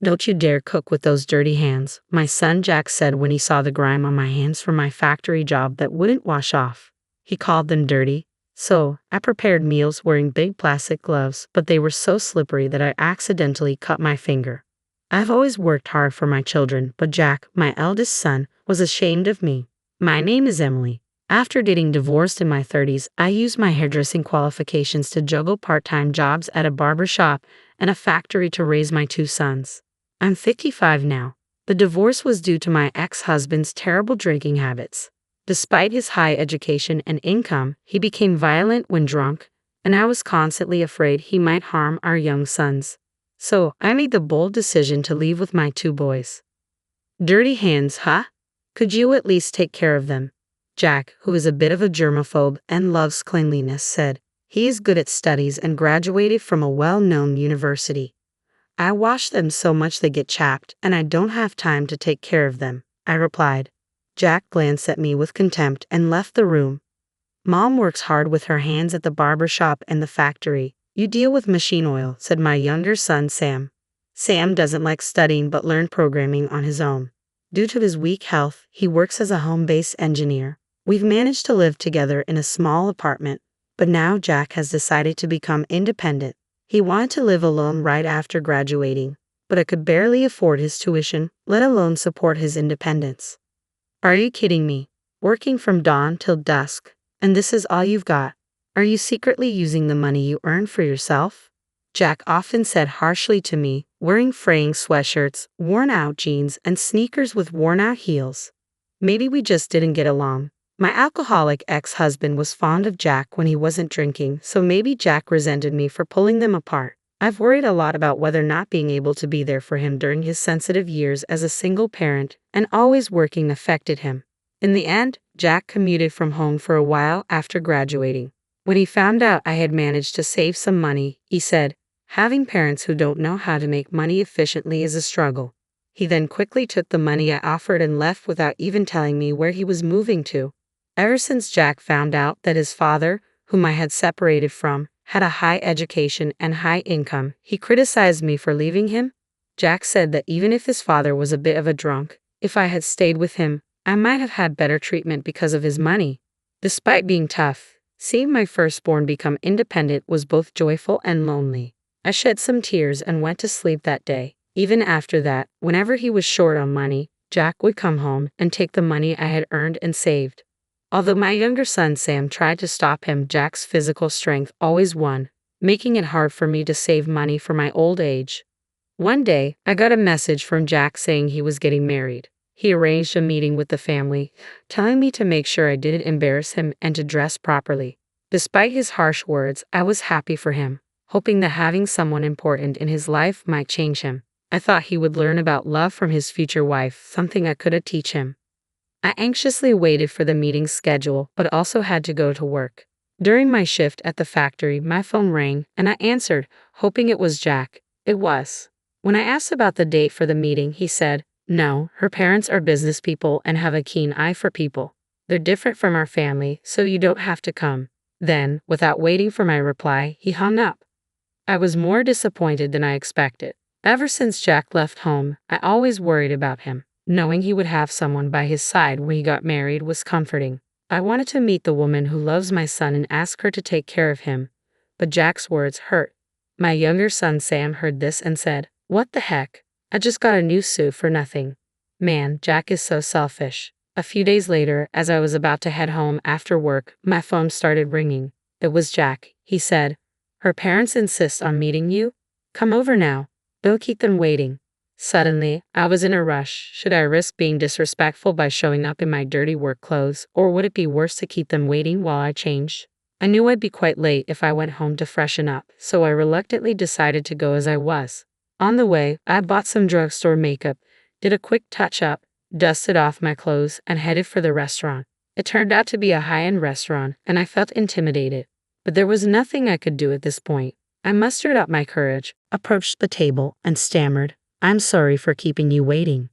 Don't you dare cook with those dirty hands, my son Jack said when he saw the grime on my hands from my factory job that wouldn't wash off. He called them dirty. So, I prepared meals wearing big plastic gloves, but they were so slippery that I accidentally cut my finger. I've always worked hard for my children, but Jack, my eldest son, was ashamed of me. My name is Emily. After getting divorced in my 30s, I used my hairdressing qualifications to juggle part-time jobs at a barber shop and a factory to raise my 2 sons. I'm 55 now. The divorce was due to my ex-husband's terrible drinking habits. Despite his high education and income, he became violent when drunk, and I was constantly afraid he might harm our young sons. So, I made the bold decision to leave with my 2 boys. Dirty hands, huh? Could you at least take care of them? Jack, who is a bit of a germaphobe and loves cleanliness, said. He is good at studies and graduated from a well-known university. I wash them so much they get chapped, and I don't have time to take care of them, I replied. Jack glanced at me with contempt and left the room. Mom works hard with her hands at the barber shop and the factory. You deal with machine oil, said my younger son Sam. Sam doesn't like studying but learned programming on his own. Due to his weak health, he works as a home-based engineer. We've managed to live together in a small apartment, but now Jack has decided to become independent. He wanted to live alone right after graduating, but I could barely afford his tuition, let alone support his independence. Are you kidding me? Working from dawn till dusk, and this is all you've got? Are you secretly using the money you earn for yourself? Jack often said harshly to me, wearing fraying sweatshirts, worn-out jeans, and sneakers with worn-out heels. Maybe we just didn't get along. My alcoholic ex-husband was fond of Jack when he wasn't drinking, so maybe Jack resented me for pulling them apart. I've worried a lot about whether not being able to be there for him during his sensitive years as a single parent and always working affected him. In the end, Jack commuted from home for a while after graduating. When he found out I had managed to save some money, he said, having parents who don't know how to make money efficiently is a struggle. He then quickly took the money I offered and left without even telling me where he was moving to. Ever since Jack found out that his father, whom I had separated from, had a high education and high income, he criticized me for leaving him. Jack said that even if his father was a bit of a drunk, if I had stayed with him, I might have had better treatment because of his money. Despite being tough, seeing my firstborn become independent was both joyful and lonely. I shed some tears and went to sleep that day. Even after that, whenever he was short on money, Jack would come home and take the money I had earned and saved. Although my younger son Sam tried to stop him, Jack's physical strength always won, making it hard for me to save money for my old age. One day, I got a message from Jack saying he was getting married. He arranged a meeting with the family, telling me to make sure I didn't embarrass him and to dress properly. Despite his harsh words, I was happy for him, hoping that having someone important in his life might change him. I thought he would learn about love from his future wife, something I could teach him. I anxiously waited for the meeting's schedule, but also had to go to work. During my shift at the factory, my phone rang, and I answered, hoping it was Jack. It was. When I asked about the date for the meeting, he said, no, her parents are business people and have a keen eye for people. They're different from our family, so you don't have to come. Then, without waiting for my reply, he hung up. I was more disappointed than I expected. Ever since Jack left home, I always worried about him. Knowing he would have someone by his side when he got married was comforting. I wanted to meet the woman who loves my son and ask her to take care of him, but Jack's words hurt. My younger son Sam heard this and said, what the heck? I just got a new suit for nothing. Man, Jack is so selfish. A few days later, as I was about to head home after work, my phone started ringing. It was Jack. He said, her parents insist on meeting you? Come over now. Don't keep them waiting. Suddenly, I was in a rush. Should I risk being disrespectful by showing up in my dirty work clothes, or would it be worse to keep them waiting while I changed? I knew I'd be quite late if I went home to freshen up, so I reluctantly decided to go as I was. On the way, I bought some drugstore makeup, did a quick touch-up, dusted off my clothes, and headed for the restaurant. It turned out to be a high-end restaurant, and I felt intimidated. But there was nothing I could do at this point. I mustered up my courage, approached the table, and stammered, I'm sorry for keeping you waiting.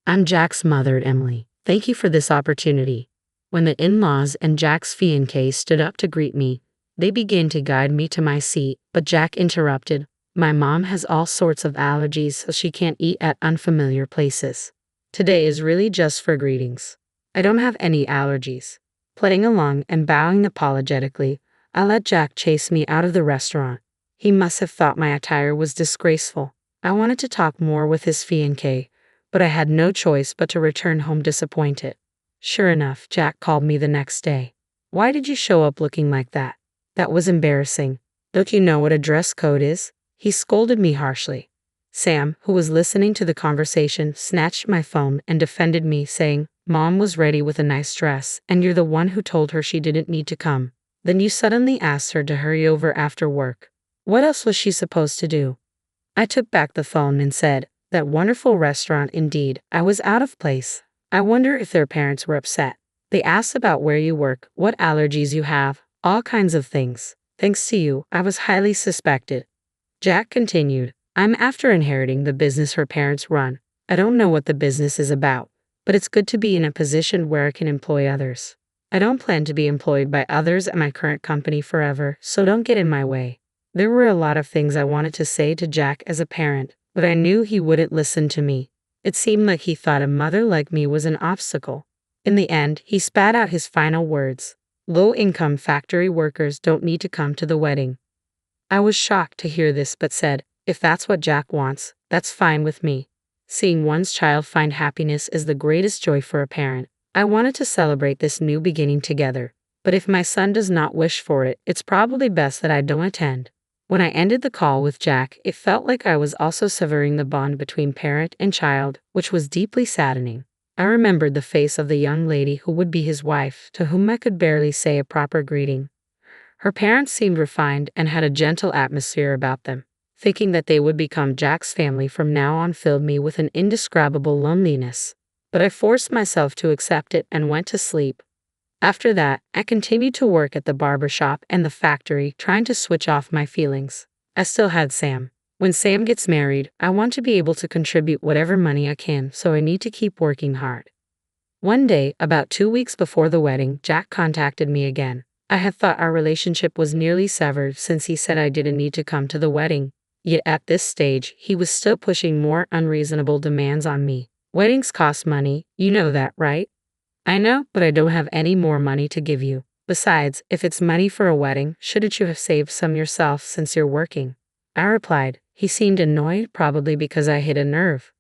I'm Jack's mother, Emily. Thank you for this opportunity. When the in-laws and Jack's fiancé stood up to greet me, they began to guide me to my seat, but Jack interrupted. My mom has all sorts of allergies, so she can't eat at unfamiliar places. Today is really just for greetings. I don't have any allergies. Playing along and bowing apologetically, I let Jack chase me out of the restaurant. He must have thought my attire was disgraceful. I wanted to talk more with his fiancée, but I had no choice but to return home disappointed. Sure enough, Jack called me the next day. "Why did you show up looking like that? That was embarrassing. Don't you know what a dress code is?" He scolded me harshly. Sam, who was listening to the conversation, snatched my phone and defended me, saying, "Mom was ready with a nice dress, and you're the one who told her she didn't need to come. Then you suddenly asked her to hurry over after work. What else was she supposed to do?" I took back the phone and said, "That wonderful restaurant indeed." I was out of place. I wonder if their parents were upset. They asked about where you work, what allergies you have, all kinds of things. Thanks to you, I was highly suspected. Jack continued, "I'm after inheriting the business her parents run. I don't know what the business is about, but it's good to be in a position where I can employ others. I don't plan to be employed by others at my current company forever, so don't get in my way." There were a lot of things I wanted to say to Jack as a parent, but I knew he wouldn't listen to me. It seemed like he thought a mother like me was an obstacle. In the end, he spat out his final words. "Low-income factory workers don't need to come to the wedding." I was shocked to hear this but said, "If that's what Jack wants, that's fine with me." Seeing one's child find happiness is the greatest joy for a parent. I wanted to celebrate this new beginning together, but if my son does not wish for it, it's probably best that I don't attend. When I ended the call with Jack, it felt like I was also severing the bond between parent and child, which was deeply saddening. I remembered the face of the young lady who would be his wife, to whom I could barely say a proper greeting. Her parents seemed refined and had a gentle atmosphere about them. Thinking that they would become Jack's family from now on filled me with an indescribable loneliness. But I forced myself to accept it and went to sleep. After that, I continued to work at the barber shop and the factory, trying to switch off my feelings. I still had Sam. When Sam gets married, I want to be able to contribute whatever money I can, so I need to keep working hard. One day, about 2 weeks before the wedding, Jack contacted me again. I had thought our relationship was nearly severed since he said I didn't need to come to the wedding. Yet at this stage, he was still pushing more unreasonable demands on me. "Weddings cost money, you know that, right?" "I know, but I don't have any more money to give you. Besides, if it's money for a wedding, shouldn't you have saved some yourself since you're working?" I replied. He seemed annoyed, probably because I hit a nerve.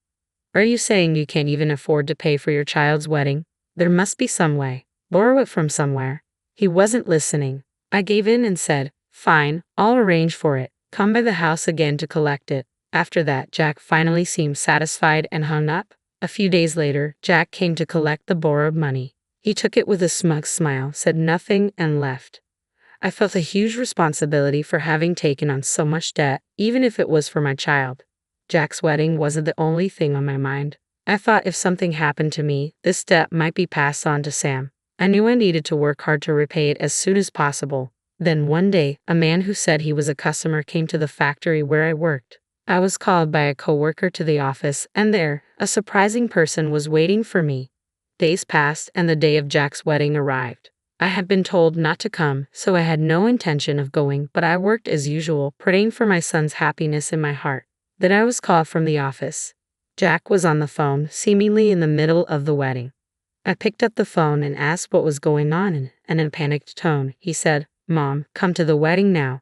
"Are you saying you can't even afford to pay for your child's wedding? There must be some way. Borrow it from somewhere." He wasn't listening. I gave in and said, "Fine, I'll arrange for it. Come by the house again to collect it." After that, Jack finally seemed satisfied and hung up. A few days later, Jack came to collect the borrowed money. He took it with a smug smile, said nothing, and left. I felt a huge responsibility for having taken on so much debt, even if it was for my child. Jack's wedding wasn't the only thing on my mind. I thought if something happened to me, this debt might be passed on to Sam. I knew I needed to work hard to repay it as soon as possible. Then one day, a man who said he was a customer came to the factory where I worked. I was called by a coworker to the office, and there, a surprising person was waiting for me. Days passed, and the day of Jack's wedding arrived. I had been told not to come, so I had no intention of going, but I worked as usual, praying for my son's happiness in my heart. Then I was called from the office. Jack was on the phone, seemingly in the middle of the wedding. I picked up the phone and asked what was going on, and in a panicked tone, he said, "Mom, come to the wedding now."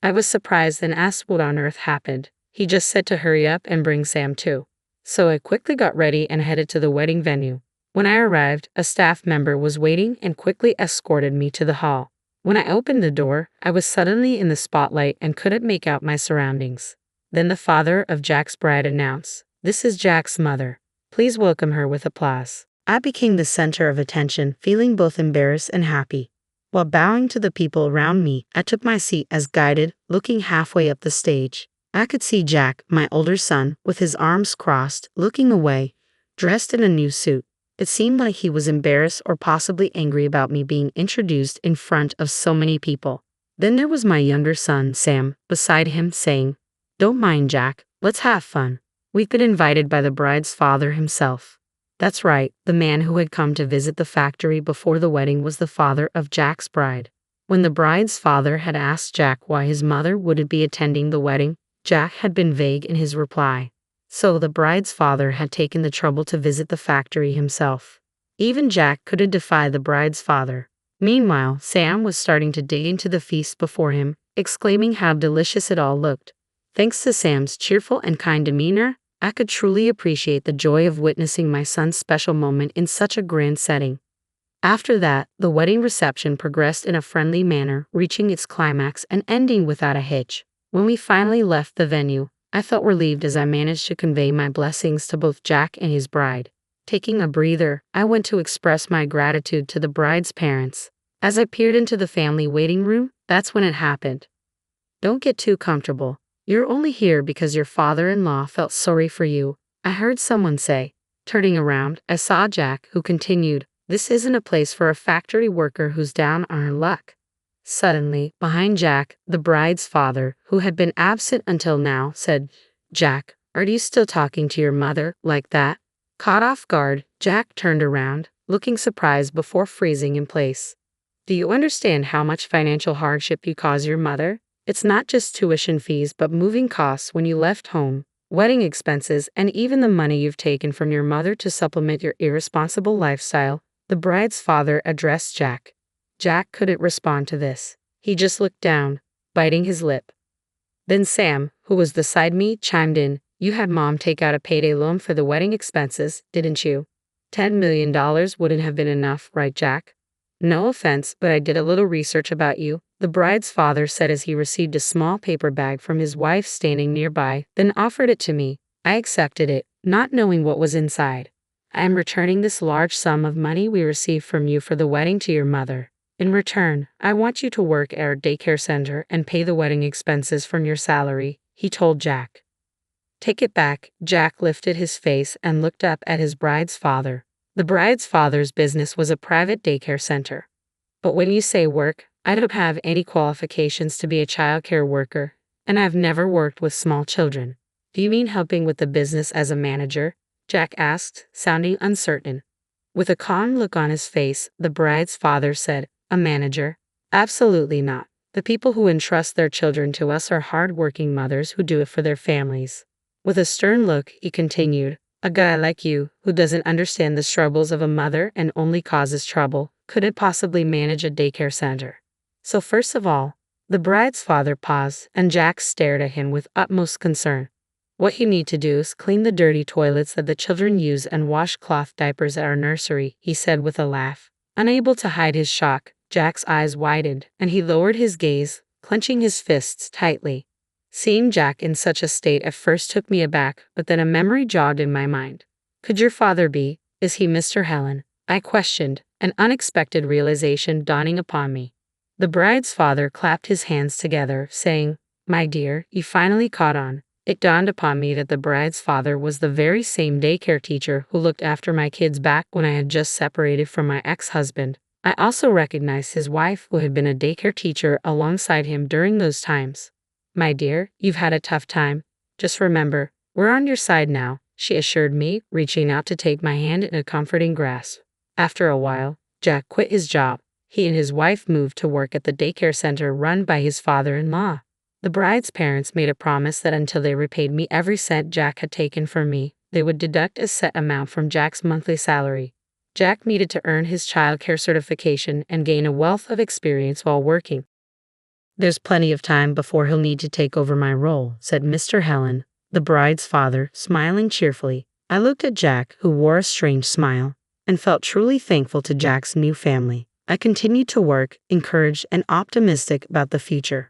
I was surprised and asked what on earth happened. He just said to hurry up and bring Sam too. So I quickly got ready and headed to the wedding venue. When I arrived, a staff member was waiting and quickly escorted me to the hall. When I opened the door, I was suddenly in the spotlight and couldn't make out my surroundings. Then the father of Jack's bride announced, "This is Jack's mother. Please welcome her with applause." I became the center of attention, feeling both embarrassed and happy. While bowing to the people around me, I took my seat as guided, looking halfway up the stage. I could see Jack, my older son, with his arms crossed, looking away, dressed in a new suit. It seemed like he was embarrassed or possibly angry about me being introduced in front of so many people. Then there was my younger son, Sam, beside him, saying, "Don't mind Jack, let's have fun. We've been invited by the bride's father himself." That's right, the man who had come to visit the factory before the wedding was the father of Jack's bride. When the bride's father had asked Jack why his mother wouldn't be attending the wedding, Jack had been vague in his reply. So the bride's father had taken the trouble to visit the factory himself. Even Jack couldn't defy the bride's father. Meanwhile, Sam was starting to dig into the feast before him, exclaiming how delicious it all looked. Thanks to Sam's cheerful and kind demeanor, I could truly appreciate the joy of witnessing my son's special moment in such a grand setting. After that, the wedding reception progressed in a friendly manner, reaching its climax and ending without a hitch. When we finally left the venue, I felt relieved as I managed to convey my blessings to both Jack and his bride. Taking a breather, I went to express my gratitude to the bride's parents. As I peered into the family waiting room, that's when it happened. Don't get too comfortable. You're only here because your father-in-law felt sorry for you, I heard someone say. Turning around, I saw Jack, who continued, "This isn't a place for a factory worker who's down on her luck." Suddenly, behind Jack, the bride's father, who had been absent until now, said, "Jack, are you still talking to your mother like that?" Caught off guard, Jack turned around, looking surprised before freezing in place. "Do you understand how much financial hardship you cause your mother? It's not just tuition fees but moving costs when you left home, wedding expenses, and even the money you've taken from your mother to supplement your irresponsible lifestyle." The bride's father addressed Jack. Jack couldn't respond to this. He just looked down, biting his lip. Then Sam, who was beside me, chimed in, "You had Mom take out a payday loan for the wedding expenses, didn't you? $10 million wouldn't have been enough, right, Jack?" "No offense, but I did a little research about you," the bride's father said as he received a small paper bag from his wife standing nearby, then offered it to me. I accepted it, not knowing what was inside. "I am returning this large sum of money we received from you for the wedding to your mother. In return, I want you to work at our daycare center and pay the wedding expenses from your salary," he told Jack. "Take it back." Jack lifted his face and looked up at his bride's father. The bride's father's business was a private daycare center. "But when you say work, I don't have any qualifications to be a childcare worker, and I've never worked with small children." "Do you mean helping with the business as a manager?" Jack asked, sounding uncertain. With a calm look on his face, the bride's father said, "A manager? Absolutely not. The people who entrust their children to us are hard-working mothers who do it for their families." With a stern look, he continued, "A guy like you, who doesn't understand the struggles of a mother and only causes trouble, couldn't possibly manage a daycare center. So first of all," the bride's father paused, and Jack stared at him with utmost concern. "What you need to do is clean the dirty toilets that the children use and wash cloth diapers at our nursery," he said with a laugh. Unable to hide his shock, Jack's eyes widened, and he lowered his gaze, clenching his fists tightly. Seeing Jack in such a state at first took me aback, but then a memory jogged in my mind. "Could your father be? Is he Mr. Helen?" I questioned, an unexpected realization dawning upon me. The bride's father clapped his hands together, saying, "My dear, you finally caught on." It dawned upon me that the bride's father was the very same daycare teacher who looked after my kids back when I had just separated from my ex-husband. I also recognized his wife, who had been a daycare teacher alongside him during those times. "My dear, you've had a tough time. Just remember, we're on your side now," she assured me, reaching out to take my hand in a comforting grasp. After a while, Jack quit his job. He and his wife moved to work at the daycare center run by his father-in-law. The bride's parents made a promise that until they repaid me every cent Jack had taken from me, they would deduct a set amount from Jack's monthly salary. Jack needed to earn his childcare certification and gain a wealth of experience while working. "There's plenty of time before he'll need to take over my role," said Mr. Helen, the bride's father, smiling cheerfully. I looked at Jack, who wore a strange smile, and felt truly thankful to Jack's new family. I continued to work, encouraged and optimistic about the future.